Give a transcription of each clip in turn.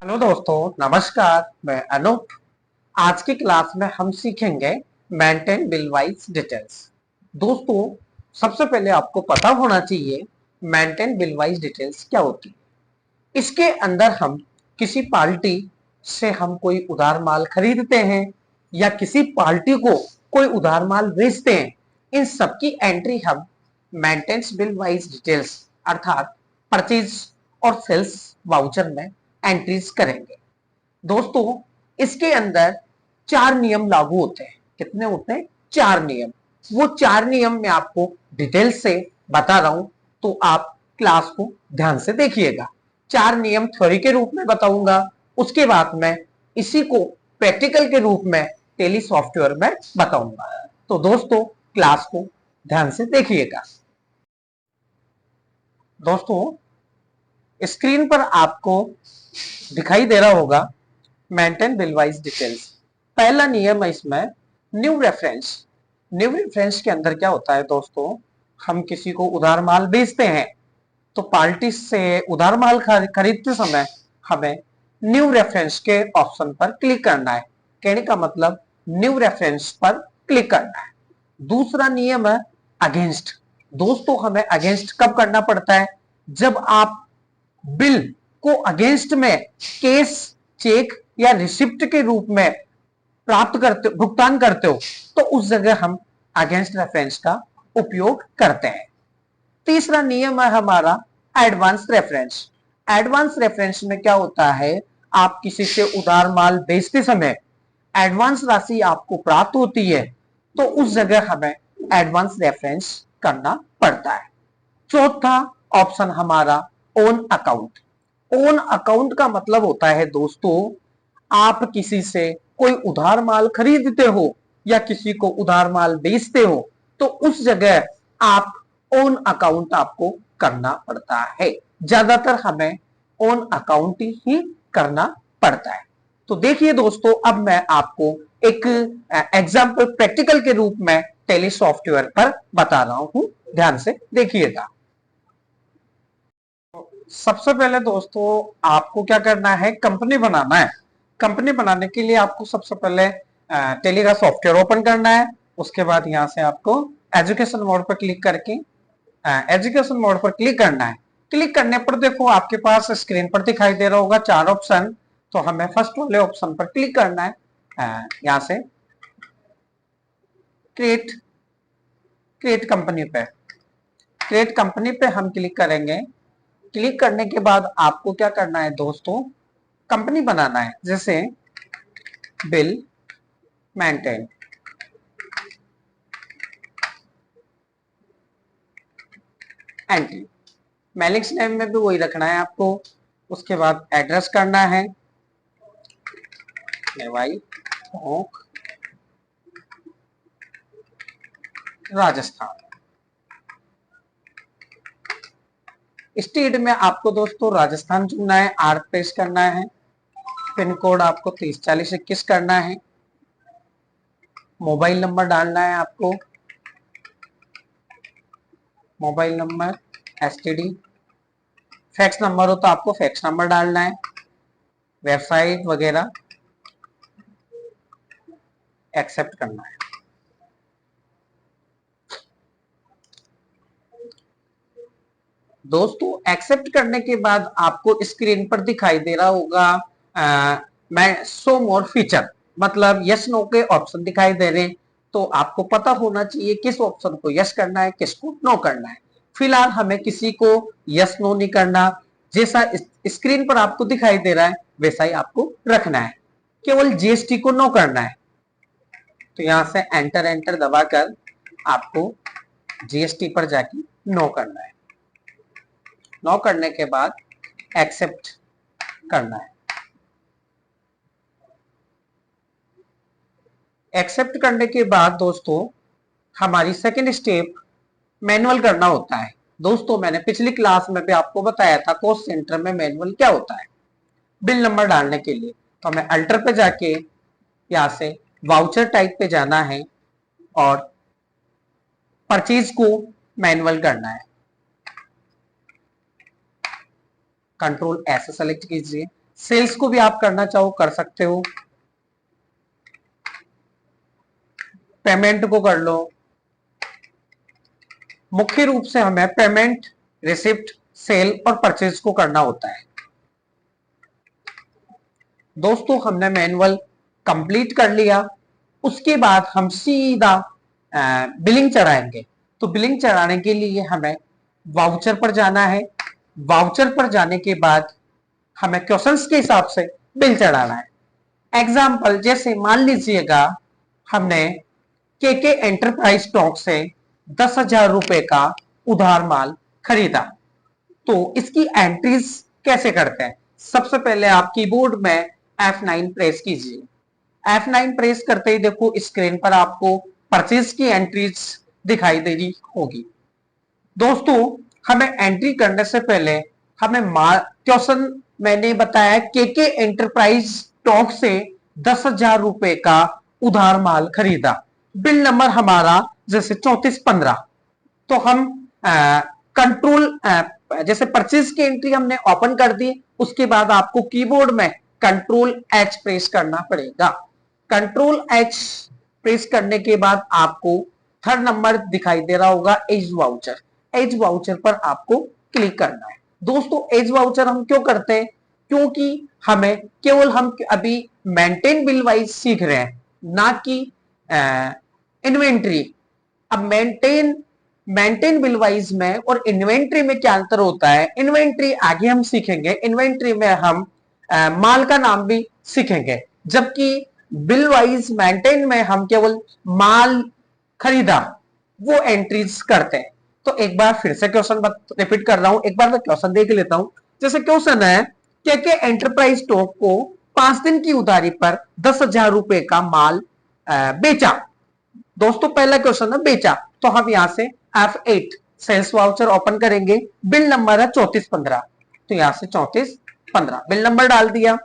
Hello दोस्तों, नमस्कार। मैं अनूप। आज की क्लास में हम सीखेंगे मेंटेन बिल वाइज डिटेल्स। दोस्तों, सबसे पहले आपको पता होना चाहिए मेंटेन बिल वाइज डिटेल्स क्या होती है। इसके अंदर हम किसी पार्टी से हम कोई उधार माल खरीदते हैं या किसी पार्टी को कोई उधार माल बेचते हैं, इन सब की एंट्री हम मेंटेनेंस बिल वाइज डिटेल्स अर्थात परचेज और सेल्स वाउचर में एंट्रीज करेंगे। दोस्तों, इसके अंदर 4 नियम लागू होते हैं। कितने होते हैं? 4 नियम। वो 4 नियम मैं आपको डिटेल से बता रहा हूं, तो आप क्लास को ध्यान से देखिएगा। 4 नियम थ्योरी के रूप में बताऊंगा, उसके बाद मैं इसी को प्रैक्टिकल के रूप में टेली सॉफ्टवेयर में बताऊंगा। तो दोस्तों, क्लास को ध्यान से देखिएगा। दोस्तों, स्क्रीन पर आपको दिखाई दे रहा होगा मेंटेन बिल वाइज डिटेल्स। पहला नियम है इसमें न्यू रेफरेंस। न्यू रेफरेंस के अंदर क्या होता है दोस्तों, हम किसी को उधार माल बेचते हैं तो पार्टी से उधार माल खरीदते समय हमें न्यू रेफरेंस के ऑप्शन पर क्लिक करना है। कहने का मतलब न्यू रेफरेंस पर क्लिक करना है। दूसरा नियम है अगेंस्ट। दोस्तों, हमें अगेंस्ट कब करना पड़ता है? जब आप बिल को अगेंस्ट में केस, चेक या रिसिप्ट के रूप में प्राप्त करते, भुगतान करते हो, तो उस जगह हम अगेंस्ट रेफरेंस का उपयोग करते हैं। तीसरा नियम है हमारा एडवांस रेफरेंस। एडवांस रेफरेंस में क्या होता है, आप किसी से उधार माल बेचते समय एडवांस राशि आपको प्राप्त होती है, तो उस जगह हमें एडवांस रेफरेंस करना पड़ता है। चौथा ऑप्शन हमारा ओन अकाउंट। ओन अकाउंट का मतलब होता है दोस्तों, आप किसी से कोई उधार माल खरीदते हो या किसी को उधार माल बेचते हो, तो उस जगह आप ओन अकाउंट आपको करना पड़ता है। ज्यादातर हमें ओन अकाउंट ही करना पड़ता है। तो देखिए दोस्तों, अब मैं आपको एक एग्जाम्पल प्रैक्टिकल के रूप में टेली सॉफ्टवेयर पर बता रहा हूं, ध्यान से देखिएगा। सबसे पहले दोस्तों, आपको क्या करना है, कंपनी बनाना है। कंपनी बनाने के लिए आपको सबसे पहले टेली का सॉफ्टवेयर ओपन करना है। उसके बाद यहां से आपको एजुकेशन मोड पर क्लिक करके एजुकेशन मोड पर क्लिक करना है। क्लिक करने पर देखो आपके पास स्क्रीन पर दिखाई दे रहा होगा 4 ऑप्शन। तो हमें फर्स्ट वाले ऑप्शन पर क्लिक करना है। यहां से क्रिएट क्रिएट कंपनी पे क्रिएट कंपनी पे हम क्लिक करेंगे। क्लिक करने के बाद आपको क्या करना है दोस्तों, कंपनी बनाना है। जैसे बिल मेंटेन, एंट्री, मेलिंग्स नेम में भी वही रखना है आपको। उसके बाद एड्रेस करना है राजस्थान। स्टेट में आपको दोस्तों राजस्थान चुनना है, आर पेश करना है। पिन कोड आपको 304021 करना है। मोबाइल नंबर डालना है आपको, mobile number, STD. Fax number हो तो आपको फैक्स नंबर डालना है। वेबसाइट वगैरह एक्सेप्ट करना है। दोस्तों, एक्सेप्ट करने के बाद आपको स्क्रीन पर दिखाई दे रहा होगा मैं शो मोर फीचर, मतलब यस नो के ऑप्शन दिखाई दे रहे हैं। तो आपको पता होना चाहिए किस ऑप्शन को यस करना है, किसको नो करना है। फिलहाल हमें किसी को यस नो नहीं करना, जैसा स्क्रीन पर आपको दिखाई दे रहा है वैसा ही आपको रखना है। केवल जीएसटी को नो करना है। तो यहां से एंटर एंटर दबाकर आपको जीएसटी पर जाके नो करना है। नो करने के बाद एक्सेप्ट करना है। एक्सेप्ट करने के बाद दोस्तों, हमारी सेकंड स्टेप मैनुअल करना होता है। दोस्तों, मैंने पिछली क्लास में भी आपको बताया था कॉस्ट सेंटर में मैनुअल क्या होता है। बिल नंबर डालने के लिए तो हमें अल्टर पे जाके यहां से वाउचर टाइप पे जाना है और परचेज को मैनुअल करना है। कंट्रोल ऐसे सेलेक्ट कीजिए। सेल्स को भी आप करना चाहो कर सकते हो, पेमेंट को कर लो। मुख्य रूप से हमें पेमेंट, रिसिप्ट, सेल और परचेज को करना होता है। दोस्तों हमने मैनुअल कंप्लीट कर लिया, उसके बाद हम सीधा बिलिंग चढ़ाएंगे। तो बिलिंग चढ़ाने के लिए हमें वाउचर पर जाना है। वाउचर पर जाने के बाद हमें क्वेश्चंस के हिसाब से बिल चढ़ाना है। एग्जाम्पल जैसे मान लीजिएगा हमने के एंटरप्राइज स्टॉक से 10,000 रुपए का उधार माल खरीदा। तो इसकी एंट्रीज कैसे करते हैं? सबसे पहले आप कीबोर्ड में F9 प्रेस कीजिए। F9 प्रेस करते ही देखो स्क्रीन पर आपको परचेज की एंट्रीज दिखाई दे रही होगी। दोस्तों हमें एंट्री करने से पहले हमें क्वेश्चन मैंने बताया के एंटरप्राइज स्टॉक से 10,000 रुपए का उधार माल खरीदा। बिल नंबर हमारा जैसे 3415। तो हम कंट्रोल जैसे परचेज की एंट्री हमने ओपन कर दी, उसके बाद आपको कीबोर्ड में कंट्रोल एच प्रेस करना पड़ेगा। कंट्रोल एच प्रेस करने के बाद आपको थर्ड नंबर दिखाई दे रहा होगा एज वाउचर। एज वाउचर पर आपको क्लिक करना है। दोस्तों एज वाउचर हम क्यों करते हैं? क्योंकि हमें केवल हम अभी मेंटेन बिल वाइज सीख रहे हैं, ना कि इन्वेंट्री। अब मेंटेन बिल वाइज में और इन्वेंट्री में क्या अंतर होता है, इन्वेंट्री आगे हम सीखेंगे। इन्वेंट्री में हम माल का नाम भी सीखेंगे, जबकि बिल वाइज मेंटेन में हम केवल माल खरीदा वो एंट्रीज करते हैं। तो एक बार फिर से क्वेश्चन रिपीट कर रहा हूं, एक बार मैं क्वेश्चन देख लेता हूं। जैसे क्वेश्चन है कि एंटरप्राइज स्टॉक को 5 दिन की उधारी पर 10,000 रुपए का माल बेचा। दोस्तों पहला क्वेश्चन है बेचा, तो हम यहां से F8 सेल्स वाउचर ओपन करेंगे। बिल नंबर है 3415, तो यहां से 3415 बिल नंबर डाल दिया।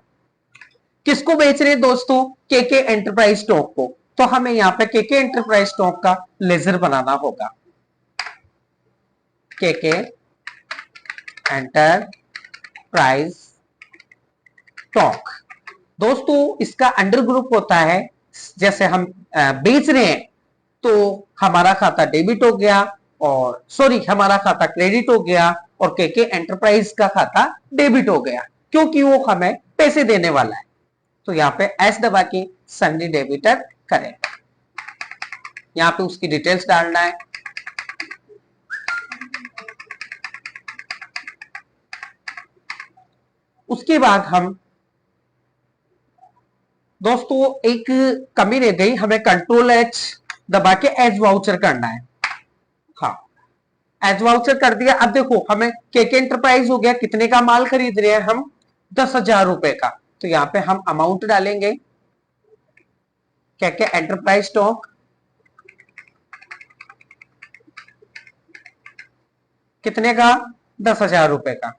किसको बेच रहे हैं दोस्तों? के एंटरप्राइज स्टॉक को। तो हमें यहां पे के एंटरप्राइज स्टॉक का लेजर बनाना होगा। के एंटरप्राइज स्टॉक। दोस्तों इसका अंडर ग्रुप होता है, जैसे हम बेच रहे हैं तो हमारा खाता डेबिट हो गया, और सॉरी हमारा खाता क्रेडिट हो गया, और के एंटरप्राइज का खाता डेबिट हो गया, क्योंकि वो हमें पैसे देने वाला है। तो यहाँ पे एस दबा के सन्नी डेबिटर करें। यहाँ पे उसकी डिटेल्स डालना है। उसके बाद हम दोस्तों एक कमी रह गई, हमें कंट्रोल एच दबा के एज वाउचर करना है। हाँ एज वाउचर कर दिया। अब देखो हमें के एंटरप्राइज हो गया, कितने का माल खरीद रहे हैं हम? 10,000 रुपए का। तो यहाँ पे हम अमाउंट डालेंगे, के एंटरप्राइज स्टॉक कितने का? 10,000 रुपए का।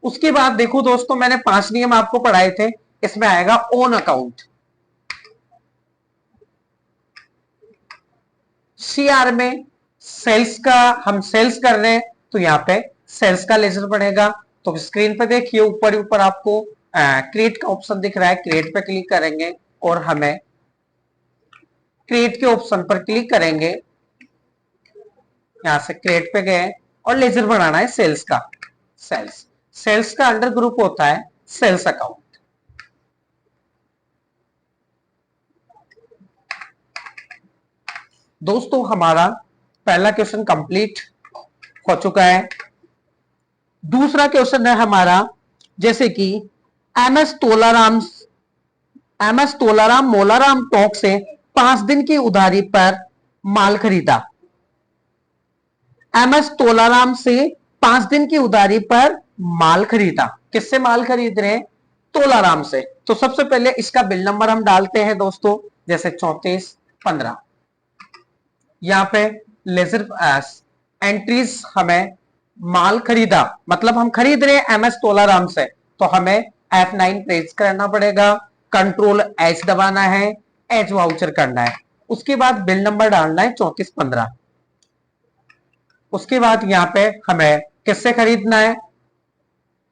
उसके बाद देखो दोस्तों मैंने 5 नियम आपको पढ़ाए थे, इसमें आएगा ओन अकाउंट। सीआर में सेल्स का, हम सेल्स कर रहे हैं तो यहाँ पे सेल्स का लेजर बनेगा। तो स्क्रीन पे देखिए ऊपर ऊपर आपको क्रिएट का ऑप्शन दिख रहा है, क्रिएट पे क्लिक करेंगे और हमें क्रिएट के ऑप्शन पर क्लिक करेंगे। यहां से क्रिएट पे गए और लेजर बनाना है सेल्स का। सेल्स का अंडर ग्रुप होता है सेल्स अकाउंट। दोस्तों हमारा पहला क्वेश्चन कंप्लीट हो चुका है। दूसरा क्वेश्चन है हमारा, जैसे कि एम एस तोलाराम मोलाराम टॉक से 5 दिन की उधारी पर माल खरीदा। एम एस तोलाराम से 5 दिन की उधारी पर माल खरीदा। किससे माल खरीद रहे हैं? तोलाराम से। तो सबसे पहले इसका बिल नंबर हम डालते हैं दोस्तों, जैसे 3415। यहां पे लेजर एंट्रीज हमें माल खरीदा, मतलब हम खरीद रहे हैं एम एस तोलाराम से, तो हमें F9 प्रेस करना पड़ेगा, कंट्रोल एच दबाना है, एच वाउचर करना है। उसके बाद बिल नंबर डालना है 3415। उसके बाद यहाँ पे हमें किससे खरीदना है,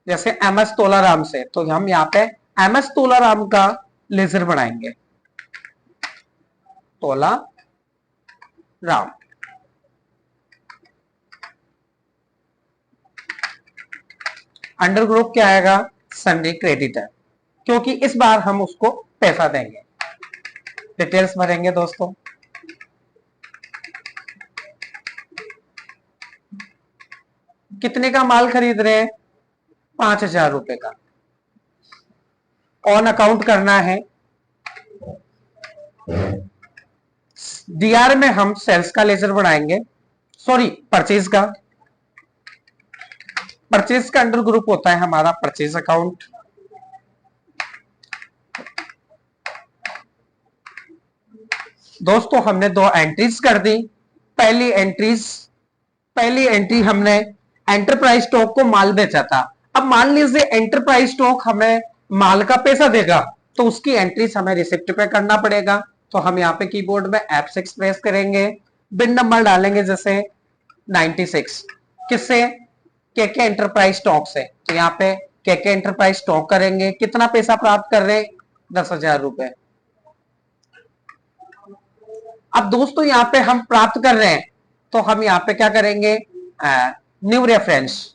जैसे MS तोलाराम से, तो हम यहाँ पे MS तोलाराम का लेजर बनाएंगे, तोला राम। अंडर ग्रुप क्या आएगा, सन्नी क्रेडिटर, क्योंकि इस बार हम उसको पैसा देंगे। डिटेल्स भरेंगे दोस्तों। कितने का माल खरीद रहे हैं, 5000 रुपए का। ऑन अकाउंट करना है। डीआर में हम सेल्स का लेजर बनाएंगे, सॉरी परचेज का। परचेज का अंडर ग्रुप होता है हमारा परचेज अकाउंट। दोस्तों हमने दो एंट्रीज कर दी। पहली एंट्री हमने एंटरप्राइज स्टॉक को माल बेचा था। अब मान लीजिए एंटरप्राइज स्टॉक हमें माल का पैसा देगा, तो उसकी एंट्रीज हमें रिसिप्ट पे करना पड़ेगा। तो हम यहाँ पे कीबोर्ड में F6 प्रेस करेंगे, बिन नंबर डालेंगे जैसे 96, किससे, केके एंटरप्राइज स्टॉक से। तो यहाँ पे केके एंटरप्राइज स्टॉक करेंगे, कितना पैसा प्राप्त कर रहे हैं, 10,000 रुपए। अब दोस्तों यहाँ पे हम प्राप्त कर रहे हैं, तो हम यहाँ पे क्या करेंगे, न्यू रेफरेंस,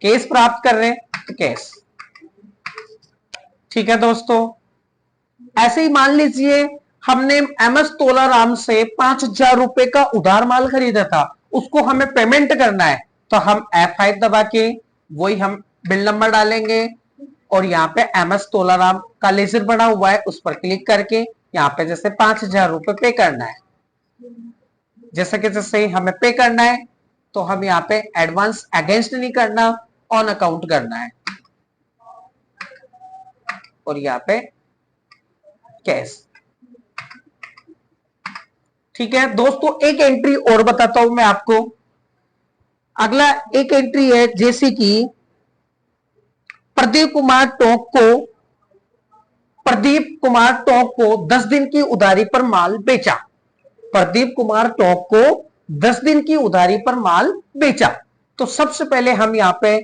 केस प्राप्त कर रहे हैं तो केस। ठीक है दोस्तों। ऐसे ही मान लीजिए हमने MS तोलाराम से 5000 रुपए का उधार माल खरीदा था, उसको हमें पेमेंट करना है, तो हम F5 दबा के वही हम बिल नंबर डालेंगे और यहाँ पे MS तोलाराम का लेजर बना हुआ है, उस पर क्लिक करके यहाँ पे जैसे 5000 रुपए पे करना है। जैसे हमें पे करना है, तो हम यहाँ पे एडवांस अगेंस्ट नहीं करना, ऑन अकाउंट करना है और यहाँ पे कैश। ठीक है दोस्तों, एक एंट्री और बताता हूं मैं आपको। अगला एक एंट्री है, जैसे कि प्रदीप कुमार टोंक को 10 दिन की उधारी पर माल बेचा। प्रदीप कुमार टोंक को 10 दिन की उधारी पर माल बेचा। तो सबसे पहले हम यहाँ पे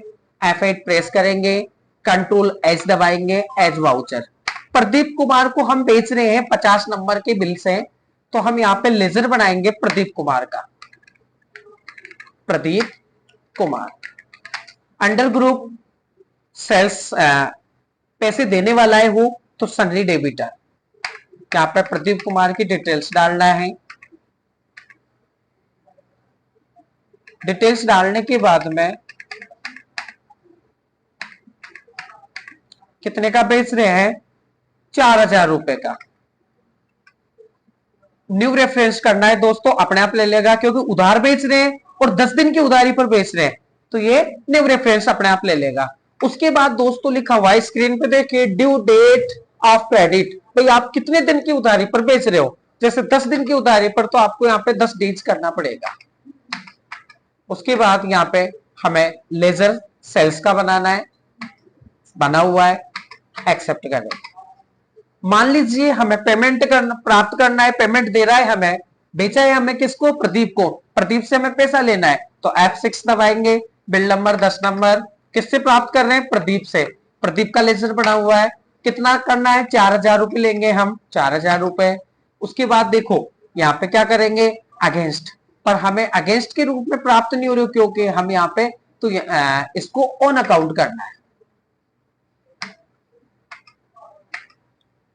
F8 प्रेस करेंगे, कंट्रोल H दबाएंगे, एज वाउचर। प्रदीप कुमार को हम बेच रहे हैं 50 नंबर के बिल से, तो हम यहाँ पे लेजर बनाएंगे प्रदीप कुमार का, Pradeep Kumar. Under group sales, पैसे देने वाला है वो, तो सन्नी डेबिटर। यहाँ पे प्रदीप कुमार की डिटेल्स डालना है। डिटेल्स डालने के बाद में कितने का बेच रहे हैं, 4000 रुपए का। न्यू रेफरेंस करना है दोस्तों, अपने आप ले लेगा क्योंकि उधार बेच रहे हैं और 10 दिन की उधारी पर बेच रहे हैं, तो ये न्यू रेफरेंस अपने आप ले लेगा। उसके बाद दोस्तों लिखा हुआ है स्क्रीन पे देखिए, ड्यू डेट ऑफ क्रेडिट। भाई आप कितने दिन की उधारी पर बेच रहे हो, जैसे 10 दिन की उधारी पर, तो आपको यहाँ पे 10 डेज करना पड़ेगा। उसके बाद यहाँ पे हमें लेजर सेल्स का बनाना है, बना हुआ है, एक्सेप्ट करें। मान लीजिए हमें पेमेंट प्राप्त करना है, पेमेंट दे रहा है हमें, बेचा है हमें किसको, प्रदीप को। प्रदीप से हमें पैसा लेना है, तो F6 दबाएंगे, बिल नंबर 10 नंबर, किससे प्राप्त कर रहे हैं, प्रदीप से। प्रदीप का लेजर बना हुआ है, कितना करना है, 4000 रुपए लेंगे हम, 4000 रुपए। उसके बाद देखो यहाँ पे क्या करेंगे, अगेंस्ट, पर हमें अगेंस्ट के रूप में प्राप्त नहीं हो रही, क्योंकि हम यहाँ पे तो इसको ऑन अकाउंट करना है,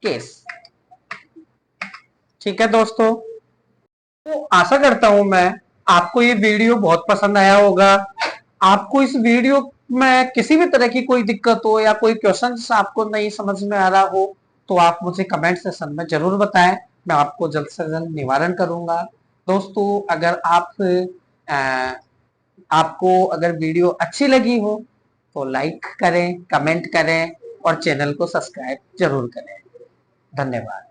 केस। ठीक है दोस्तों, तो आशा करता हूं मैं आपको ये वीडियो बहुत पसंद आया होगा। आपको इस वीडियो में किसी भी तरह की कोई दिक्कत हो या कोई क्वेश्चन आपको नहीं समझ में आ रहा हो, तो आप मुझे कमेंट सेक्शन में जरूर बताएं, मैं आपको जल्द से जल्द निवारण करूंगा। दोस्तों अगर आपको अगर वीडियो अच्छी लगी हो तो लाइक करें, कमेंट करें और चैनल को सब्सक्राइब जरूर करें। धन्यवाद।